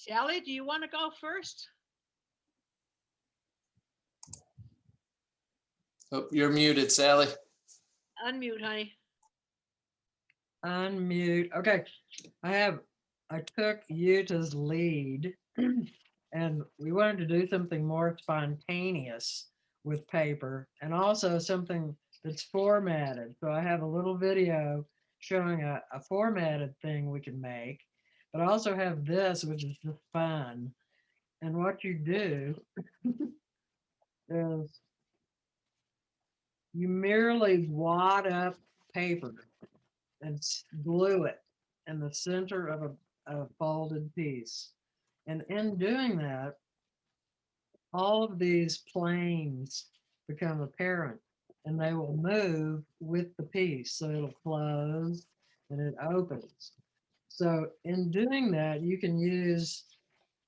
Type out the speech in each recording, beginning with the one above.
Sally, do you want to go first? Oh, you're muted, Sally. Unmute, honey. Unmute. Okay. I took Jytte's lead and we wanted to do something more spontaneous with paper and also something that's formatted. So I have a little video showing a formatted thing we can make, but I also have this, which is just fun. And what you do is you merely wad up paper and glue it in the center of a folded piece. And in doing that, all of these planes become apparent and they will move with the piece. So it'll close and it opens. So in doing that, you can use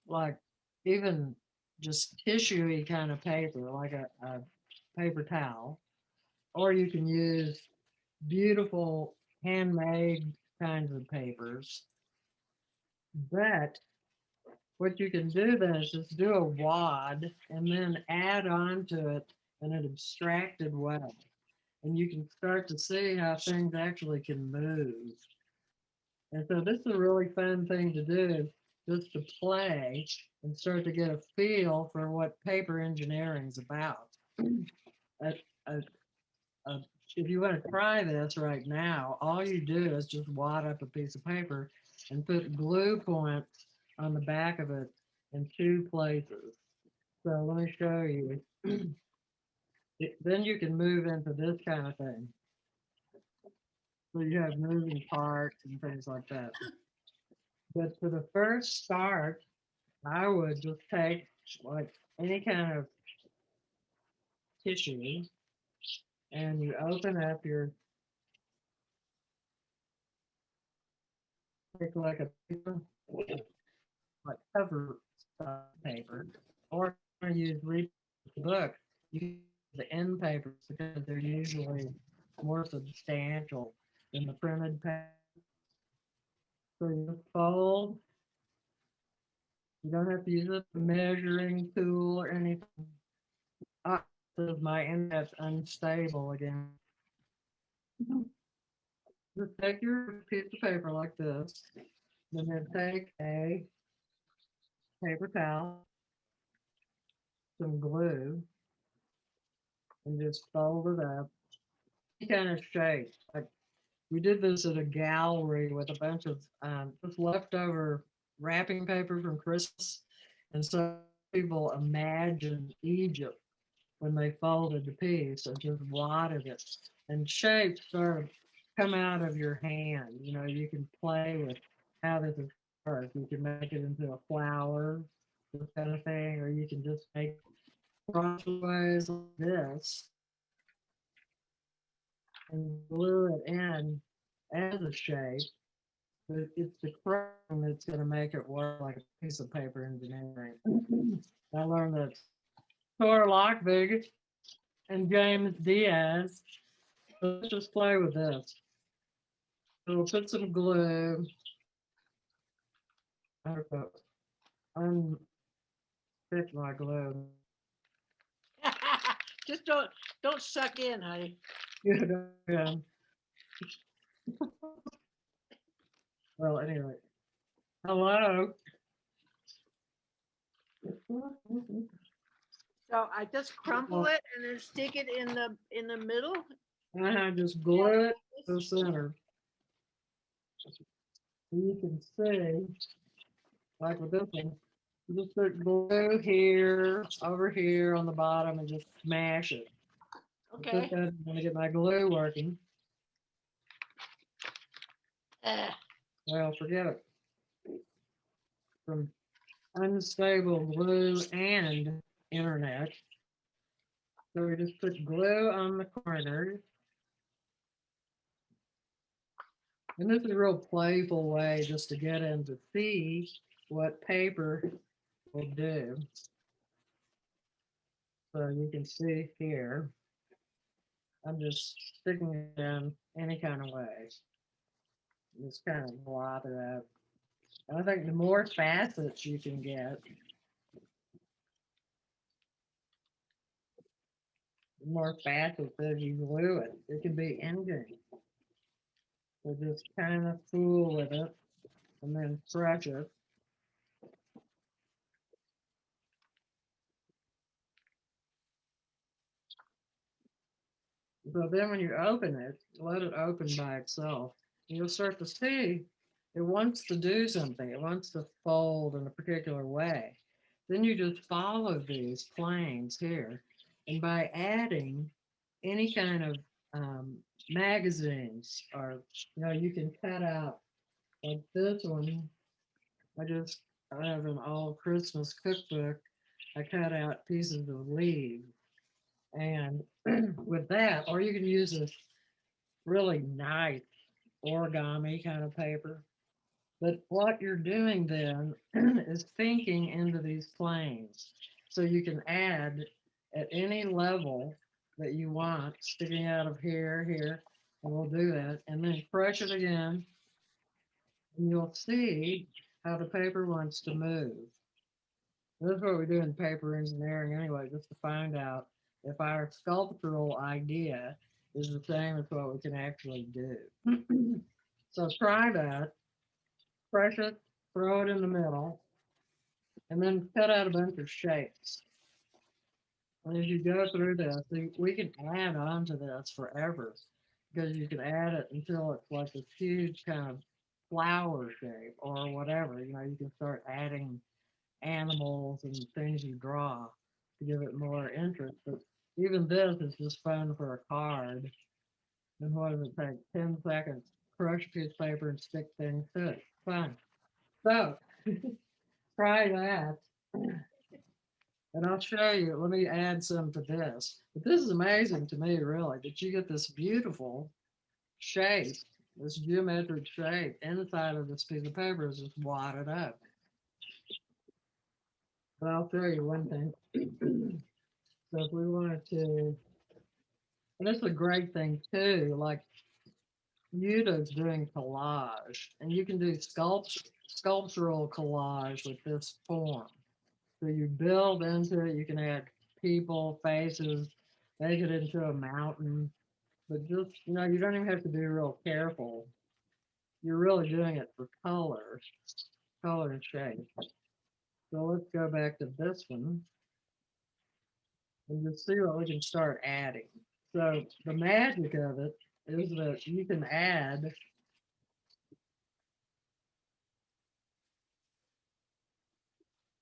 like even just tissue-y kind of paper, like a paper towel, or you can use beautiful handmade kinds of papers. But what you can do then is just do a wad and then add on to it in an abstracted way. And you can start to see how things actually can move. And so this is a really fun thing to do, just to play and start to get a feel for what paper engineering is about. Uh, uh, if you want to try this right now, all you do is just wad up a piece of paper and put glue points on the back of it in 2 places. So let me show you. Then you can move into this kind of thing. So you have moving parts and things like that. But for the first start, I would just take like any kind of tissue and you open up your, take like a paper, like cover paper, or use read the book, you use the end papers because they're usually more substantial than the printed paper. So you fold. You don't have to use a measuring tool or anything. Ah, my internet's unstable again. Just take your piece of paper like this, and then take a paper towel, some glue, and just fold it up. Any kind of shape. Like we did this at a gallery with a bunch of just leftover wrapping paper from Christmas, and so people imagined Egypt when they folded the piece and just wadded it, and shapes sort of come out of your hand. You know, you can play with how this is work. You can make it into a flower, this kind of thing, or you can just make crossways like this and glue it in as a shape. But it's the chrome that's going to make it work like a piece of paper engineering. I learned that Thor Lockbig and James Diaz. So let's just play with this. So we'll put some glue. I have to unstick my glue. Just don't suck in, honey. Yeah. Well, anyway. Hello. So I just crumple it and then stick it in the middle. I just glue it to the center. You can see, like with this one, you just put glue here, over here on the bottom, and just smash it. Okay. I'm gonna get my glue working. Well, forget it. From unstable glue and internet. So we just put glue on the corners. And this is a real playful way just to get in to see what paper will do. So you can see here, I'm just sticking it in any kind of way. Just kind of blot it out. I think the more facets you can get, the more facets as you glue it. It can be anything. So just kind of fool with it and then stretch it. So then when you open it, let it open by itself. You'll start to see it wants to do something. It wants to fold in a particular way. Then you just follow these planes here. And by adding any kind of magazines or, you can cut out like this one. I have an all Christmas cookbook. I cut out pieces of leaves. And with that, or you can use a really nice origami kind of paper. But what you're doing then is thinking into these planes. So you can add at any level that you want, sticking out of here, here, and we'll do that. And then crush it again, and you'll see how the paper wants to move. This is what we do in paper engineering anyway, just to find out if our sculptural idea is the same as what we can actually do. So try that, crush it, throw it in the middle, and then cut out a bunch of shapes. And as you go through this, we can add on to this forever because you can add it until it's like this huge kind of flower shape or whatever. You can start adding animals and things you draw to give it more interest. But even this is just fun for a card. And what does it take? 10 seconds. Crush a piece of paper and stick things to it. Fun. So try that. And I'll show you. Let me add some to this. But this is amazing to me, really, that you get this beautiful shape, this geometric shape inside of this piece of paper is just wadded up. But I'll show you one thing. So if we wanted to, and this is a great thing too, like Jytte's doing collage, and you can do sculptural collage with this form. So you build into it, you can add people, faces, make it into a mountain, but just, you don't even have to be real careful. You're really doing it for color and shape. So let's go back to this one and just see what we can start adding. So the magic of it is that you can add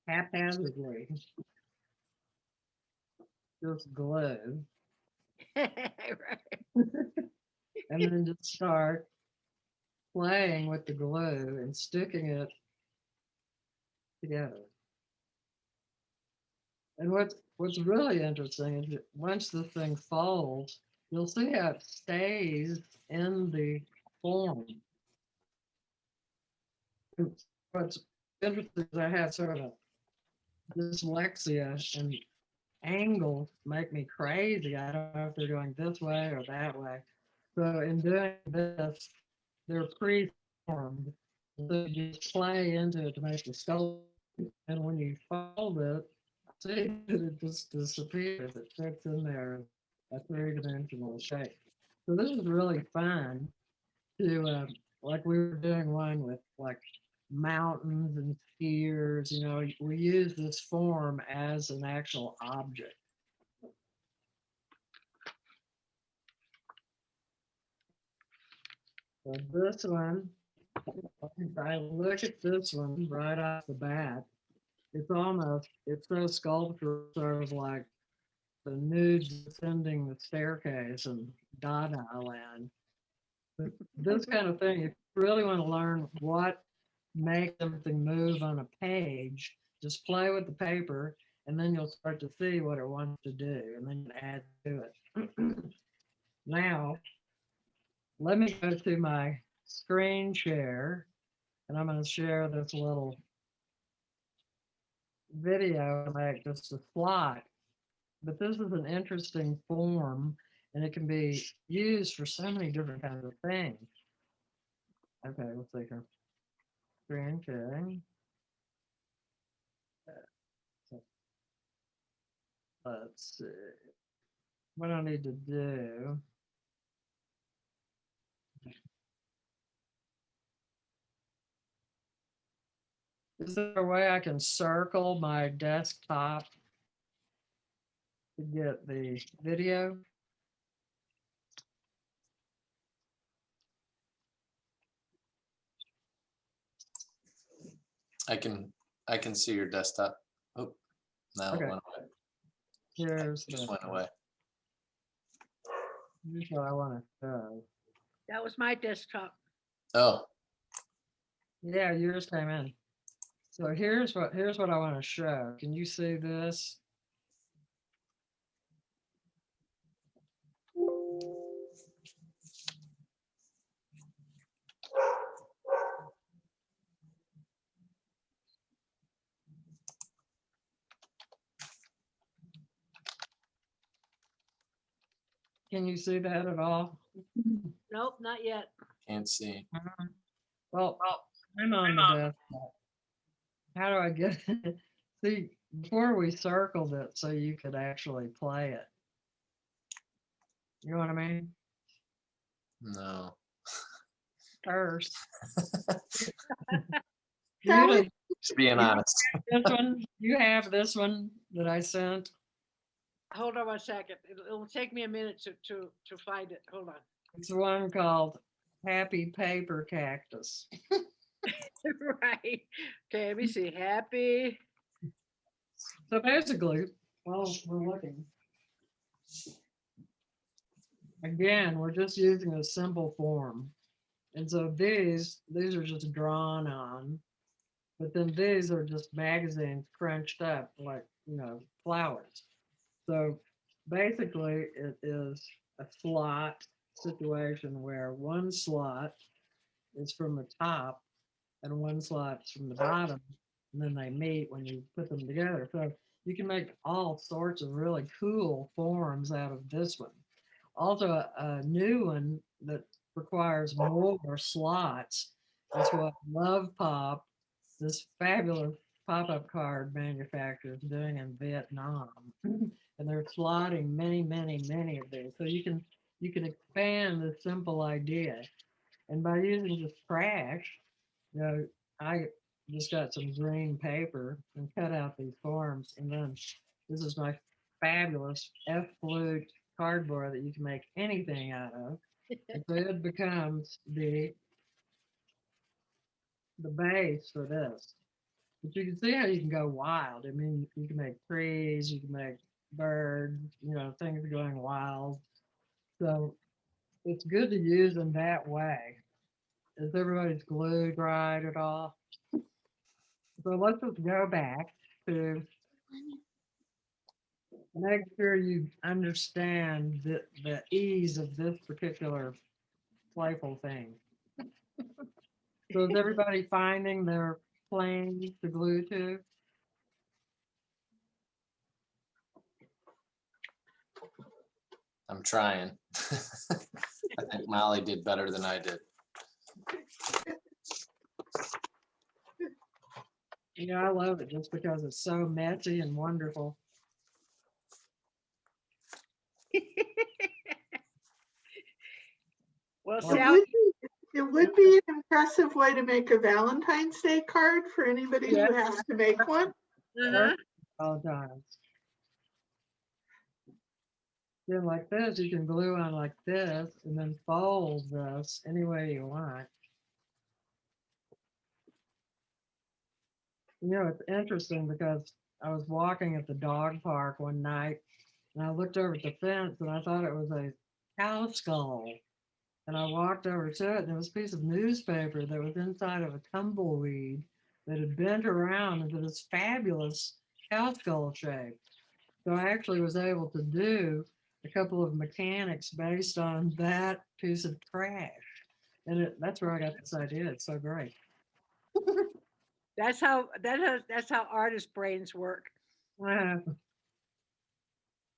haphazardly, just glue, Right. and then just start playing with the glue and sticking it together. And what's really interesting is that once the thing folds, you'll see how it stays in the form. And what's interesting is I have sort of a dyslexia, and angles make me crazy. I don't know if they're going this way or that way. So in doing this, they're pre-formed. So you just play into it to make the sculpt. And when you fold it, see it just disappears. It fits in there, a three-dimensional shape. So this is really fun to, like we were doing one with like mountains and skiers. We use this form as an actual object. So this one, if I look at this one right off the bat, it's so sculptural, sort of like the nude descending the staircase in Dada Land. But this kind of thing, if you really want to learn what makes something move on a page, just play with the paper and then you'll start to see what it wants to do and then you add to it. Now, let me go to my screen share and I'm going to share this little video to make just a slide. But this is an interesting form and it can be used for so many different kinds of things. Okay, let's see here. Screen sharing. Let's see. What I need to do. Is there a way I can circle my desktop to get the video? I can see your desktop. Oh, now it Okay. went away. Here's It just the, went away. here's what I want to show. That was my desktop. Oh, Yeah, yours came in. So here's what I want to show. Can you see this? Can you see that at all? Nope, not yet. can't see. Well, I'm on the desktop. How do I get it? See, before we circled it so you could actually play it. You know what I mean? No. First. Sally? You Just being honest. this one, you have this one that I sent. Hold on one second. It'll take me a minute to find it. Hold on. It's the one called Happy Paper Cactus. Right. Okay, let me see. Happy. So basically, well, we're looking. Again, we're just using a simple form. And so these are just drawn on, but then these are just magazines crunched up like, flowers. So basically it is a slot situation where one slot is from the top and one slot's from the bottom, and then they meet when you put them together. So you can make all sorts of really cool forms out of this one. Also, a new one that requires more slots is what Love Pop, this fabulous pop-up card manufacturer, is doing in Vietnam. And they're slotting many, many, many of these. So you can expand this simple idea. And by using just trash, I just got some green paper and cut out these forms. And then this is my fabulous F-flute cardboard that you can make anything out of. And so it becomes the base for this. But you can see how you can go wild. I mean, you can make trees, you can make birds, things going wild. So it's good to use in that way. Is everybody's glued right at all? So let's just go back to make sure you understand the ease of this particular playful thing. So is everybody finding their plane to glue to? I'm trying. I think Molly did better than I did. I love it just because it's so messy and wonderful. Well, Well, Sally, It would be an impressive way to make a Valentine's Day card for anybody Yeah. who has to make one. All times. Then like this, you can glue on like this and then fold this any way you want. It's interesting because I was walking at the dog park one night and I looked over at the fence and I thought it was a cow skull. And I walked over to it and it was a piece of newspaper that was inside of a tumbleweed that had bent around into this fabulous cow skull shape. So I actually was able to do a couple of mechanics based on that piece of trash. And that's where I got this idea. It's so great. that's how artist brains work. So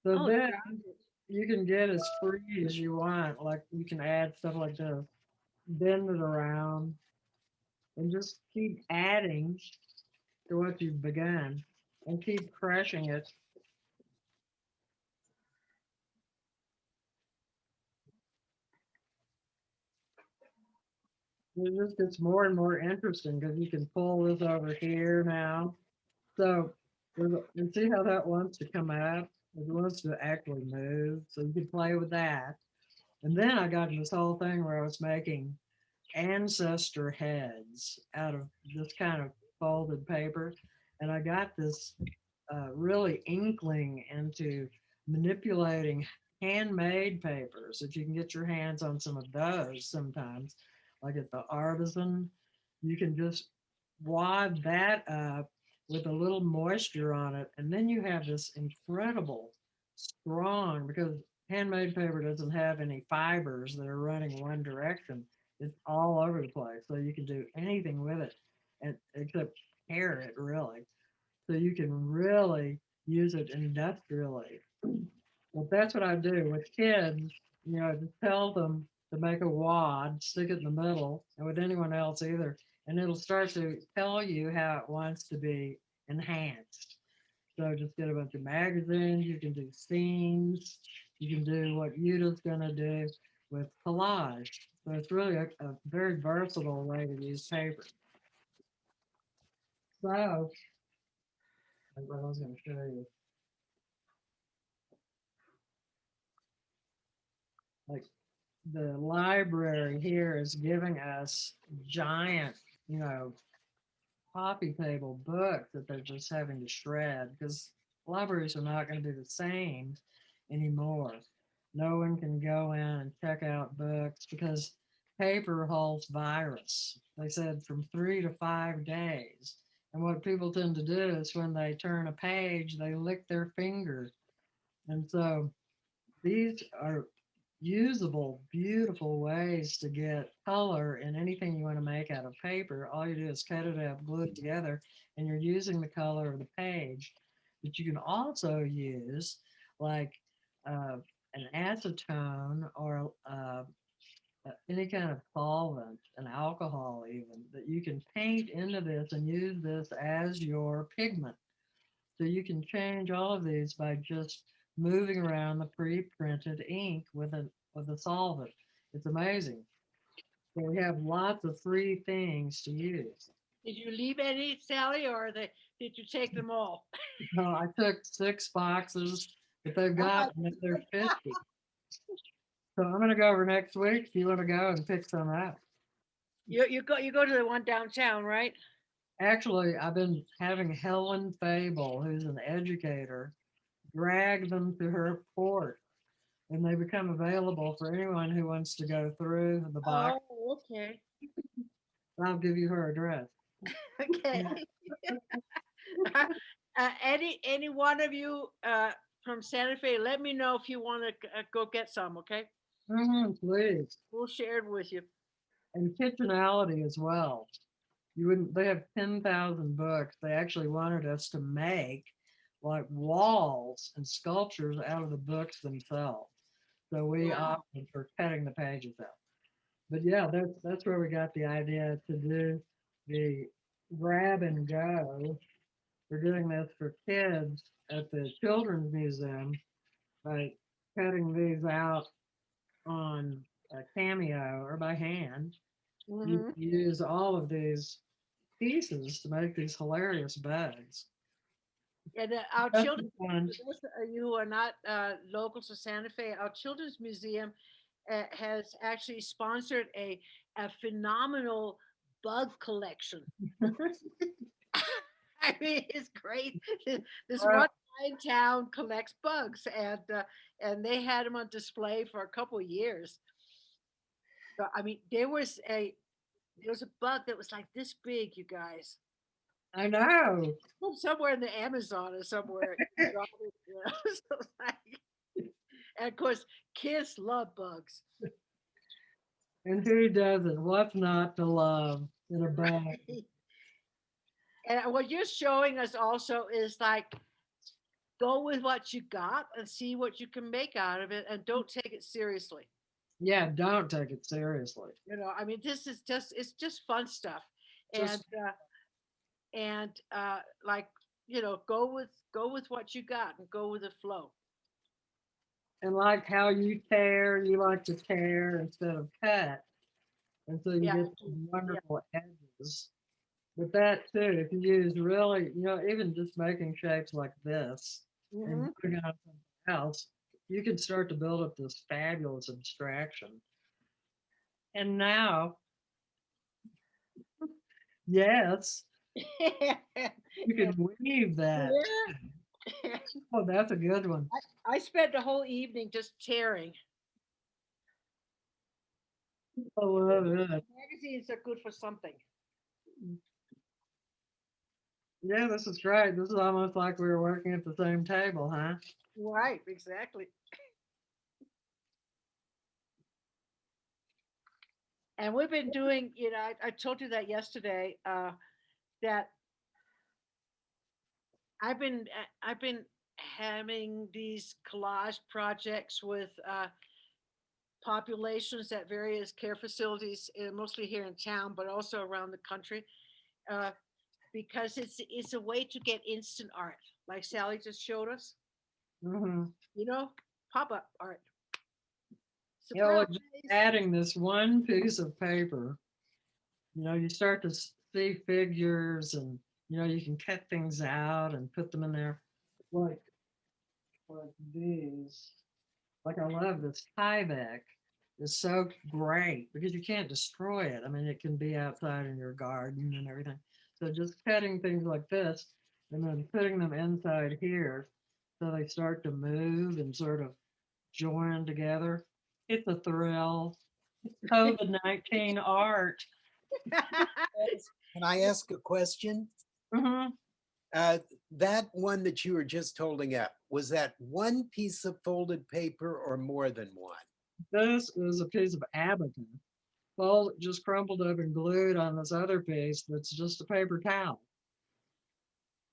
Oh, then you can get as free as you want. Like you can add stuff like this, bend it around. and just keep adding to what you've begun and keep crushing it. It just gets more and more interesting because you can pull this over here now. So, and see how that wants to come out? It wants to actually move. So you can play with that. And then I got this whole thing where I was making ancestor heads out of this kind of folded paper. And I got this really inkling into manipulating handmade papers. If you can get your hands on some of those sometimes, like at the artisan, you can just wad that up with a little moisture on it. And then you have this incredible strong, because handmade paper doesn't have any fibers that are running one direction. It's all over the place. So you can do anything with it and except hair it really. So you can really use it industrially. But that's what I do with kids. Just tell them to make a wad, stick it in the middle, and with anyone else either, and it'll start to tell you how it wants to be enhanced. So just get a bunch of magazines. You can do scenes. You can do what Jytte's going to do with collage. So it's really a very versatile way to use paper. So, what I was going to show you. Like the library here is giving us giant, you know, coffee table books that they're just having to shred because libraries are not going to be the same anymore. No one can go in and check out books because paper holds virus. They said from 3 to 5 days. And what people tend to do is when they turn a page, they lick their fingers. And so these are usable, beautiful ways to get color in anything you want to make out of paper. All you do is cut it up, glue it together, and you're using the color of the page. But you can also use like an acetone or any kind of solvent, an alcohol even, that you can paint into this and use this as your pigment. So you can change all of these by just moving around the pre-printed ink with a solvent. It's amazing. So we have lots of free things to use. Did you leave any, Sally, or did you take them all? No, I took 6 boxes, but they've got another 50. So I'm gonna go over next week. If you want to go and pick some up. You go to the one downtown, right? Actually, I've been having Helen Fable, who's an educator, drag them to her port, and they become available for anyone who wants to go through the box. Oh, okay. I'll give you her address. Okay. Any one of you from Santa Fe, let me know if you want to go get some, okay? Please. We'll share it with you. And kitchenality as well. You wouldn't. They have 10,000 books. They actually wanted us to make like walls and sculptures out of the books themselves. So we Wow. opted for cutting the pages out. But yeah, that's where we got the idea to do the grab and go. We're doing this for kids at the Children's Museum by cutting these out on a Cameo or by hand. You Mhm. use all of these pieces to make these hilarious bags. And our That's children, fun. for those of you who are not local to Santa Fe, our Children's Museum has actually sponsored a phenomenal bug collection. I mean, it's great. This Well, one guy in town collects bugs, and they had them on display for a couple of years. So, I mean, there was a bug that was like this big, you guys. I know. Somewhere in the Amazon or somewhere. You got it, you know, so and of course, kids love bugs. And who doesn't? What's not to love in a bag? And what you're showing us also is like go with what you got and see what you can make out of it, and don't take it seriously. Yeah, don't take it seriously. I mean, this is just it's just fun stuff. and like, you know, go with what you got and go with the flow. And like how you tear, you like to tear instead of cut. And so you Yeah, get some wonderful edges. But that too, if you use really, you know, even just making shapes like this and hmm putting on something else, you can start to build up this fabulous abstraction. And now, yes, you can weave that. Yeah. Oh, that's a good one. I spent the whole evening just tearing. I love it. Magazines are good for something. Yeah, this is great. This is almost like we were working at the same table, huh? Right, exactly. And we've been doing, you know, I told you that yesterday, that I've been having these collage projects with populations at various care facilities, mostly here in town, but also around the country, uh, because it's a way to get instant art, like Sally just showed us. Hmm. You know, pop up art. You know, Surprise! like just adding this one piece of paper, you know, you start to see figures and, you know, you can cut things out and put them in there like, like these. Like I love this Tyvek is so great because you can't destroy it. I mean, it can be outside in your garden and everything. So just cutting things like this and then putting them inside here so they start to move and sort of join together. It's a thrill. COVID-19 art. Can I ask a question? Hmm. Uh, that one that you were just holding up, was that one piece of folded paper or more than one? This is a piece of abaca. Well, just crumpled up and glued on this other piece that's just a paper towel.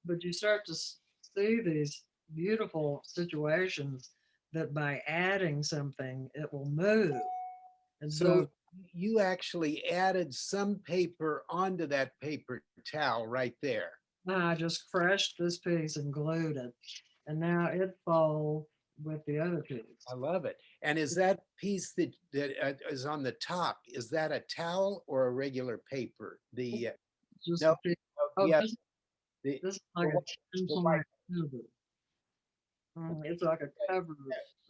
But you start to see these beautiful situations that by adding something, it will move. And So so you actually added some paper onto that paper towel right there. I just crushed this piece and glued it. And now it folds with the other piece. I love it. And is that piece that is on the top, is that a towel or a regular paper? The Just no, a piece. no, Oh, yeah, this is the like white, a 10 the point white, cover. It's like a cover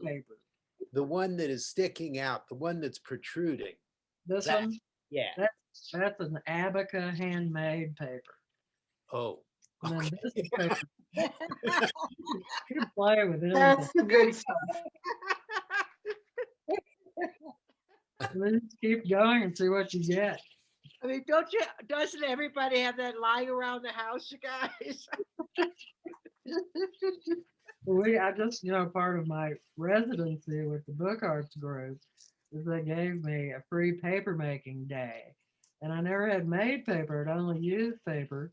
paper. the one that is sticking out, the one that's protruding. This That, one, yeah. that's an abaca handmade paper. Oh, And then okay. this is paper. You can play with anything. That's the good stuff. And then just keep going and see what you get. I mean, doesn't everybody have that lying around the house, you guys? I just, you know, part of my residency with the book arts group is they gave me a free paper making day. And I never had made paper, I'd only used paper.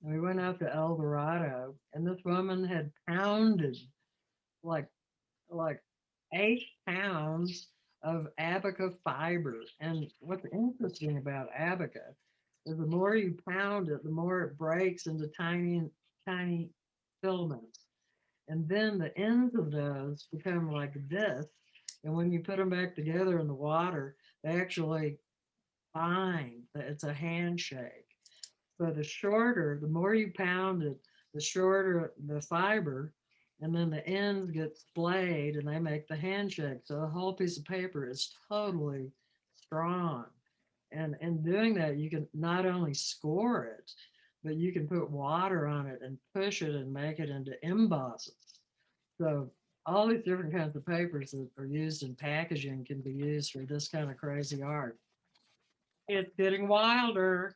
And we went out to El Dorado, and this woman had pounded like like 8 pounds of abaca fiber. And what's interesting about abaca is the more you pound it, the more it breaks into tiny filaments. And then the ends of those become like this. And when you put them back together in the water, they actually bind. It's a handshake. So the shorter, the more you pound it, the shorter the fiber, and then the ends get splayed and they make the handshake. So the whole piece of paper is totally strong. And in doing that, you can not only score it, but you can put water on it and push it and make it into embosses. So all these different kinds of papers that are used in packaging can be used for this kind of crazy art. It's getting wilder.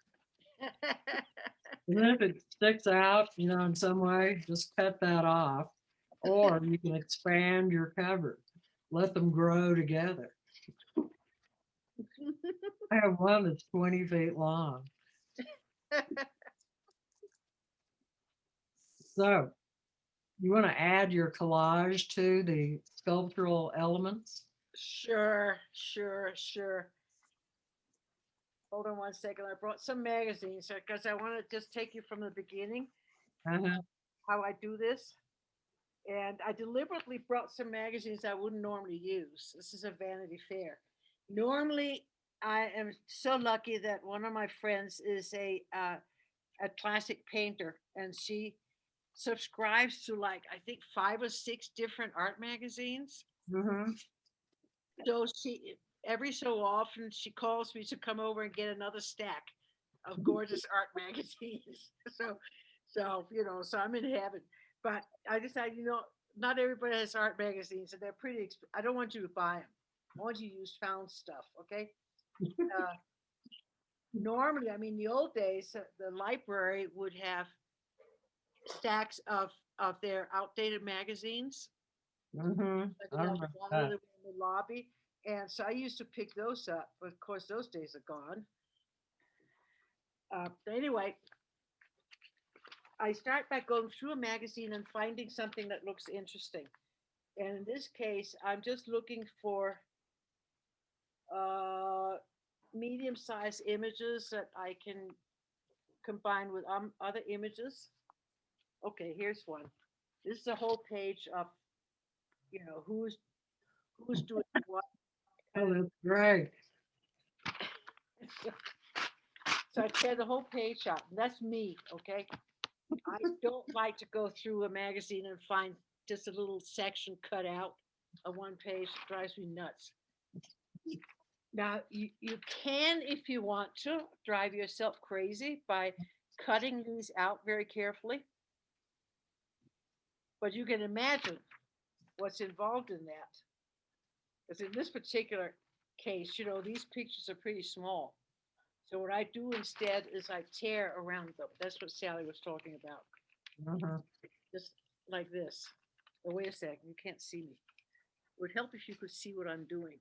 And then if it sticks out, you know, in some way, just cut that off. Or you can expand your cover. Let them grow together. I have one that's 20 feet long. So you want to add your collage to the sculptural elements? Sure, sure, sure. hold on one second. I brought some magazines because I want to just take you from the beginning Uh-huh. how I do this. And I deliberately brought some magazines I wouldn't normally use. This is a Vanity Fair. Normally, I am so lucky that one of my friends is a classic painter, and she subscribes to like I think 5 or 6 different art magazines. Mm-hmm. So she every so often she calls me to come over and get another stack of gorgeous art magazines. So I'm in heaven. But I decided, not everybody has art magazines, and they're pretty. I don't want you to buy them. I want you to use found stuff. Okay. Uh, Normally, I mean, the old days, the library would have stacks of their outdated magazines. Mm-hmm. Like I they have remember one that. in the lobby, and so I used to pick those up. But of course, those days are gone. But anyway, I start by going through a magazine and finding something that looks interesting. And in this case, I'm just looking for uh, medium-sized images that I can combine with other images. Okay, here's one. This is a whole page of who's doing what. Oh, that's great. So I tear the whole page out. And that's me, okay? I don't like to go through a magazine and find just a little section cut out of one page. It drives me nuts. Now, you can, if you want to, drive yourself crazy by cutting these out very carefully. But you can imagine what's involved in that. Because in this particular case, these pictures are pretty small. So what I do instead is I tear around them. That's what Sally was talking about. Uh-huh. Just like this. Oh, wait a second, you can't see me. It would help if you could see what I'm doing.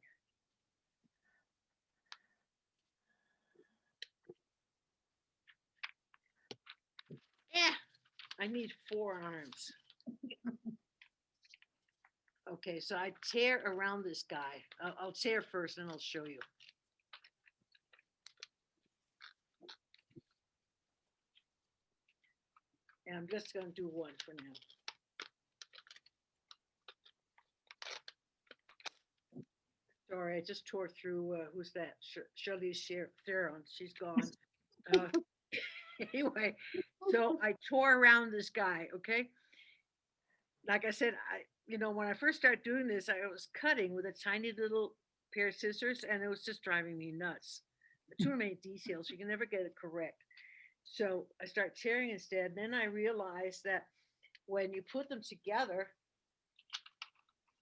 Yeah, I need 4 arms. Okay, so I tear around this guy. I'll tear first and I'll show you. And I'm just going to do one for now. Sorry, I just tore through, who's that? Charlize Theron. She's gone. Uh, anyway, so I tore around this guy, okay? Like I said, when I first started doing this, I was cutting with a tiny little pair of scissors, and it was just driving me nuts. Too many details, you can never get it correct. So I start tearing instead. And then I realized that when you put them together,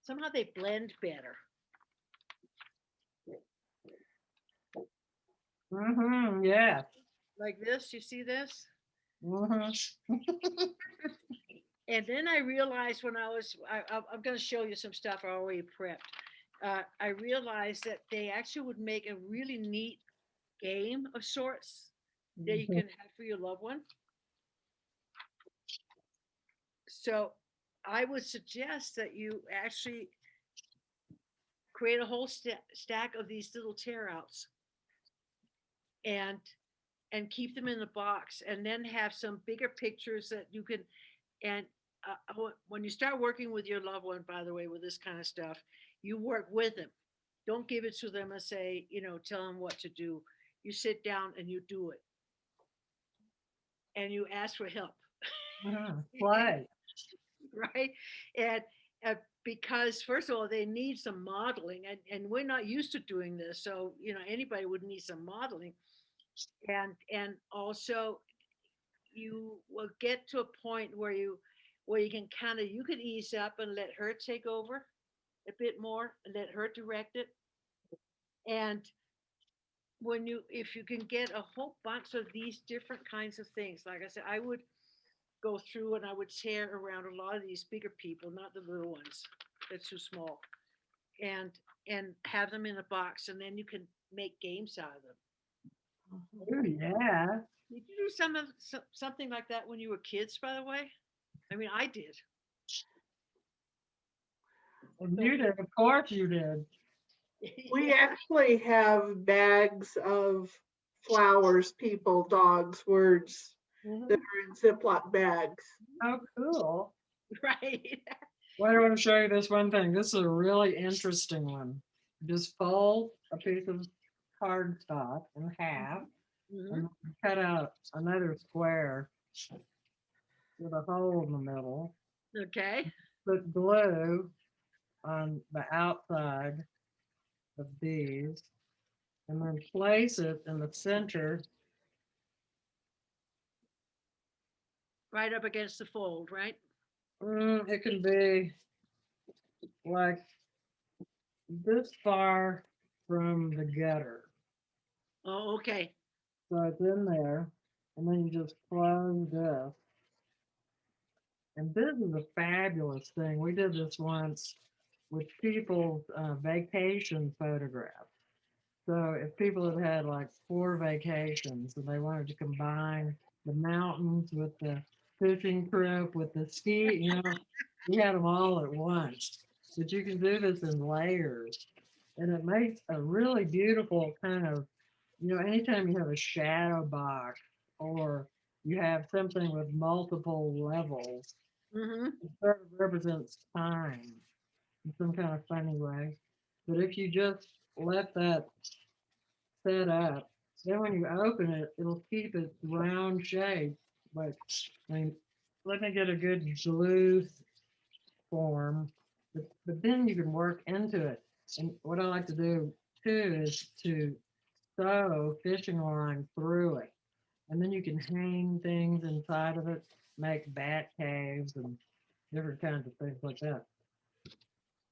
somehow they blend better. Mm-hmm. Yeah. Like this, you see this? Mm-hmm. And then I realized when I'm going to show you some stuff I already prepped. I realized that they actually would make a really neat game of sorts that you can have for your loved one. So I would suggest that you actually create a whole stack of these little tear outs and keep them in the box, and then have some bigger pictures that you can. And when you start working with your loved one, by the way, with this kind of stuff, you work with them. Don't give it to them and say, tell them what to do. You sit down and you do it, and you ask for help. Play. Right? And because first of all, they need some modeling, and we're not used to doing this, so anybody would need some modeling, and also you will get to a point where you can you can ease up and let her take over a bit more and let her direct it. And if you can get a whole bunch of these different kinds of things, like I said, I would go through and I would tear around a lot of these bigger people, not the little ones. They're too small. And have them in a box, and then you can make games out of them. Oh, yeah. Did you do something like that when you were kids, by the way? I mean, I did. And you did, of course you did. We actually have bags of flowers, people, dogs, words Mhm. that are in Ziploc bags. How cool. Right. Well, I want to show you this one thing. This is a really interesting one. Just fold a piece of cardstock in half Mhm. and cut out another square with a hole in the middle. Okay. Put glue on the outside of these and then place it in the center. Right up against the fold, right? It can be like this far from the gutter. Oh, okay. So it's in there, and then you just close this. And this is a fabulous thing. We did this once with people's vacation photographs. So if people had had like 4 vacations and they wanted to combine the mountains with the fishing trip with the ski, we had them all at once. But you can do this in layers, and it makes a really beautiful kind of, anytime you have a shadow box or you have something with multiple levels, Mm-hmm. it sort of represents time in some kind of funny way. But if you just let that set up, then when you open it, it'll keep its round shape. But I mean, let me get a good glue form, but then you can work into it. And what I like to do too is to sew fishing line through it. And then you can hang things inside of it, make bat caves and different kinds of things like that.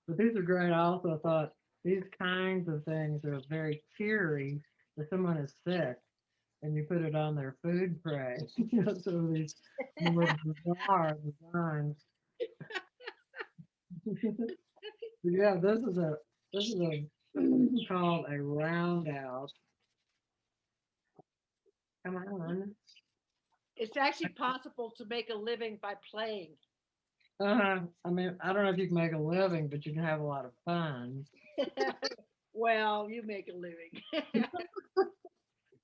But these are great. I also thought these kinds of things are very cheery if someone is sick and you put it on their food tray. So these more bizarre designs. Yeah, this is a called a round out. Come on. It's actually possible to make a living by playing. I mean, I don't know if you can make a living, but you can have a lot of fun. Well, you make a living.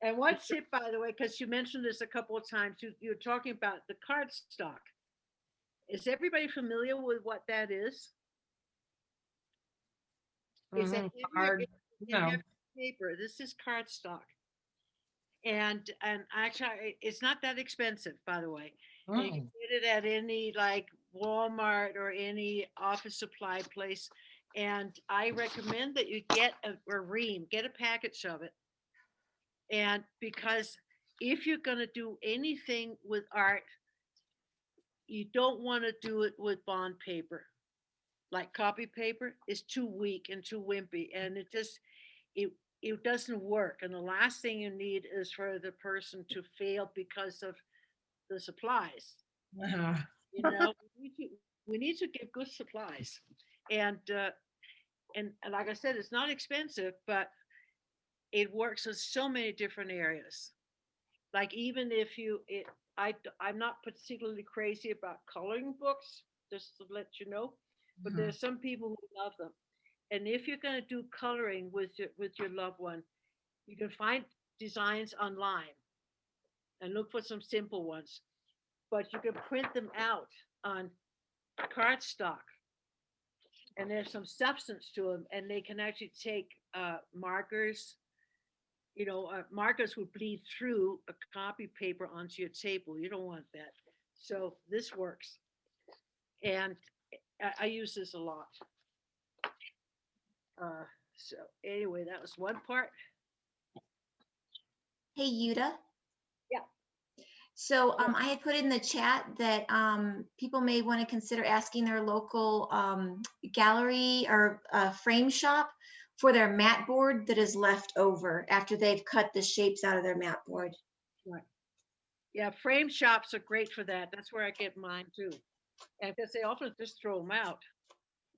And what's it, by the way, because you mentioned this a couple of times, you're talking about the cardstock. Is everybody familiar with what that is? It's a Hard, heavy paper. This is cardstock. And actually it's not that expensive, by the way. And you can get it at any like Walmart or any office supply place. And I recommend that you get a ream, get a package of it. And because if you're going to do anything with art, you don't want to do it with bond paper. Like copy paper is too weak and too wimpy, and it it doesn't work. And the last thing you need is for the person to fail because of the supplies. uh-huh. You know, we need to give good supplies, and and like I said, it's not expensive, but it works in so many different areas. Like even if I'm not particularly crazy about coloring books, just to let you know, but there's some people who love them. And if you're going to do coloring with your loved one, you can find designs online and look for some simple ones. But you can print them out on cardstock, and there's some substance to them, and they can actually take markers. Markers would bleed through a copy paper onto your table. You don't want that. So this works, and I use this a lot. So anyway, that was one part. Hey, Yuta. Yeah. So I had put in the chat that people may want to consider asking their local gallery or frame shop for their mat board that is left over after they've cut the shapes out of their mat board. Right. Yeah, frame shops are great for that. That's where I get mine too. And because they often just throw them out.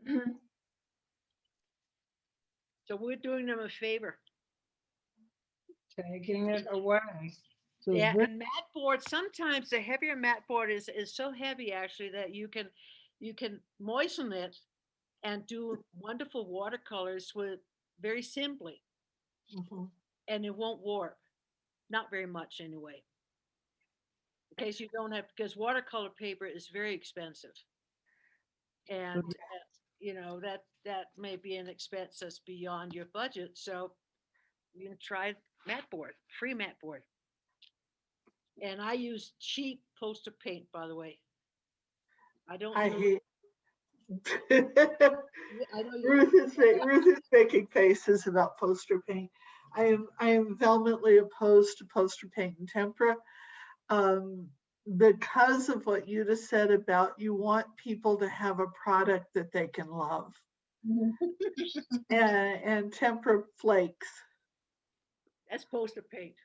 Mhm. So we're doing them a favor. Taking it away. So Yeah, this, and mat board, sometimes the heavier mat board is so heavy actually that you can moisten it and do wonderful watercolors with very simply, Mhm. and it won't warp. Not very much anyway. In case you don't have, because watercolor paper is very expensive. And, you know, that may be an expense that's beyond your budget. So you can try mat board, free mat board. And I use cheap poster paint, by the way. I don't I use, hate. I know you, Ruth is making faces about poster paint. I am vehemently opposed to poster paint and tempera. Because of what you just said about you want people to have a product that they can love. And tempera flakes. that's poster paint.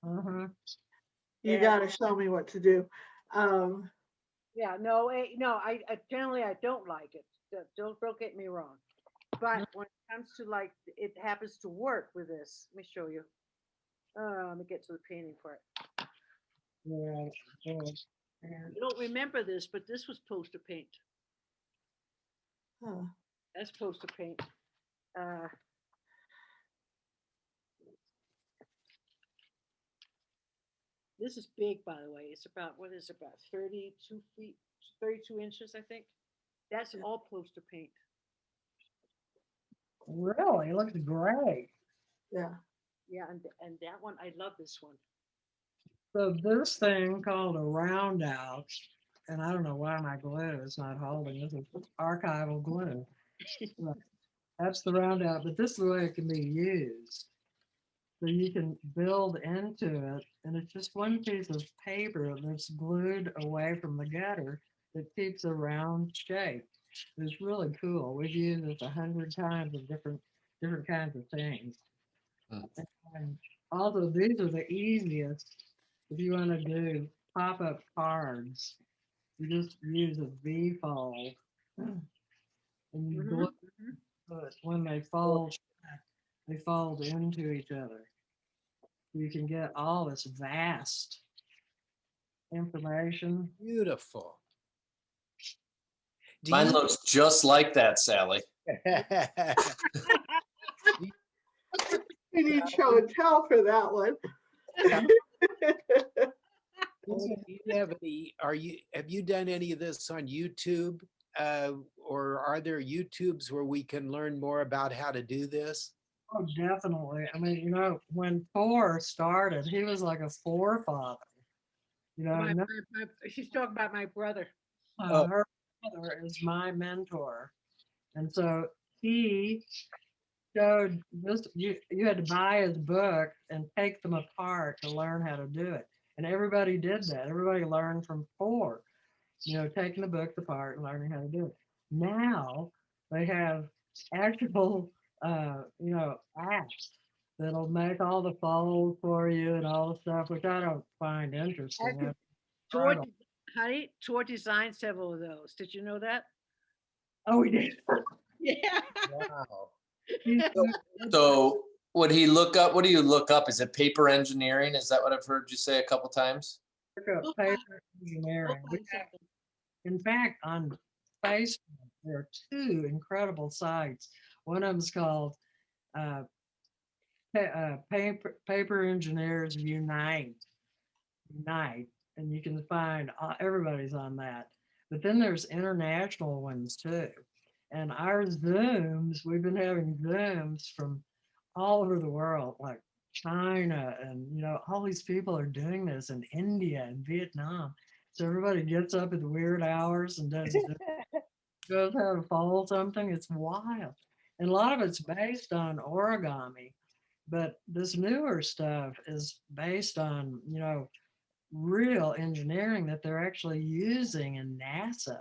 Mhm. You Yeah. got to show me what to do. Yeah, no, no, I generally I don't like it. Don't get me wrong. But when it comes to like, it happens to work with this. Let me show you. Let me get to the painting part. Yeah, yeah. You don't remember this, but this was poster paint. Huh. That's poster paint. This is big, by the way. It's about, what is it, about 32 feet, 32 inches, I think. That's all poster paint. Really, it looks great. Yeah. Yeah, and that one, I love this one. So this thing called a round out, and I don't know why my glue is not holding. This is archival glue. But that's the round out, but this is the way it can be used. So you can build into it, and it's just one piece of paper that's glued away from the gutter that keeps a round shape. It's really cool. We've used it 100 times of different kinds of things. Hmm. And also, these are the easiest if you want to do pop-up cards. You just use a V-fold, and you Mhm, glue mhm. it. When they fold, they fold into each other. You can get all this vast information. Beautiful. Do Mine you, looks just like that, Sally. You need show and tell for that one. do you have any, have you done any of this on YouTube? Or are there YouTubes where we can learn more about how to do this? Oh, definitely. I mean, you know, when Thor started, he was like a forefather. You know, She's talking about my brother. Oh. her father is my mentor, and so he showed this. You had to buy his book and take them apart to learn how to do it, and everybody did that. Everybody learned from Thor. You know, taking the books apart and learning how to do it. Now they have actual, you know, apps that'll make all the folds for you and all the stuff, which I don't find interesting. Actually, I've Tor, tried 'em. honey, Tor designed several of those. Did you know that? Oh, we did. Yeah. Wow. He's So would he look up, what do you look up? Is it paper engineering? Is that what I've heard you say a couple times? good Go at find- paper go engineering. find something. In fact, on Facebook, there are two incredible sites. One of them is called uh, Paper Engineers Unite, and you can find everybody's on that. But then there's international ones too. And our Zooms, we've been having Zooms from all over the world, like China, and you know, all these people are doing this in India and Vietnam. So everybody gets up at weird hours and goes how to follow something. It's wild. And a lot of it's based on origami, but this newer stuff is based on, you know, real engineering that they're actually using in NASA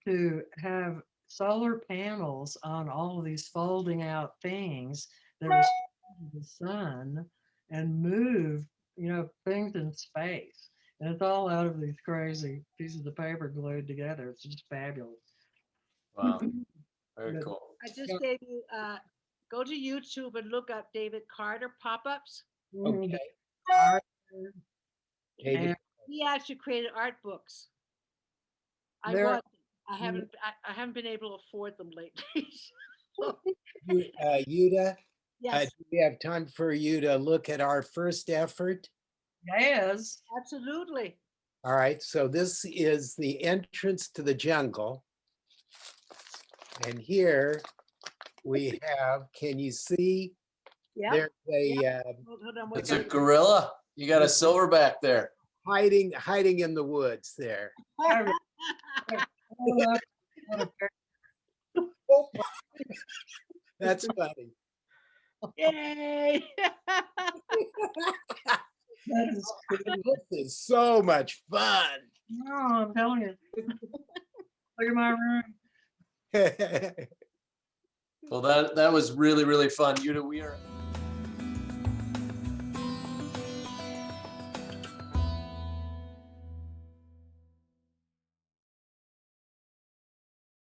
to have solar panels on all of these folding out things that respond to the sun and move, you know, things in space. And it's all out of these crazy pieces of paper glued together. It's just fabulous. Wow, very But- cool. I just gave you, go to YouTube and look up David Carter pop-ups. Okay. David, And He actually created art bouks. I There- want. I haven't been able to afford them lately. Yuta, Yes, do we have time for you to look at our first effort? Yes. absolutely. All right, so this is the entrance to the jungle. And here we have, can you see? Yeah. There's a Hold on, we It's a got- gorilla. You got a silverback there. hiding in the woods there. That's funny. Yay. That is cool. This is so much fun. No, I'm telling you. Look at my room. Well, that was really, really fun. Jytte, we are.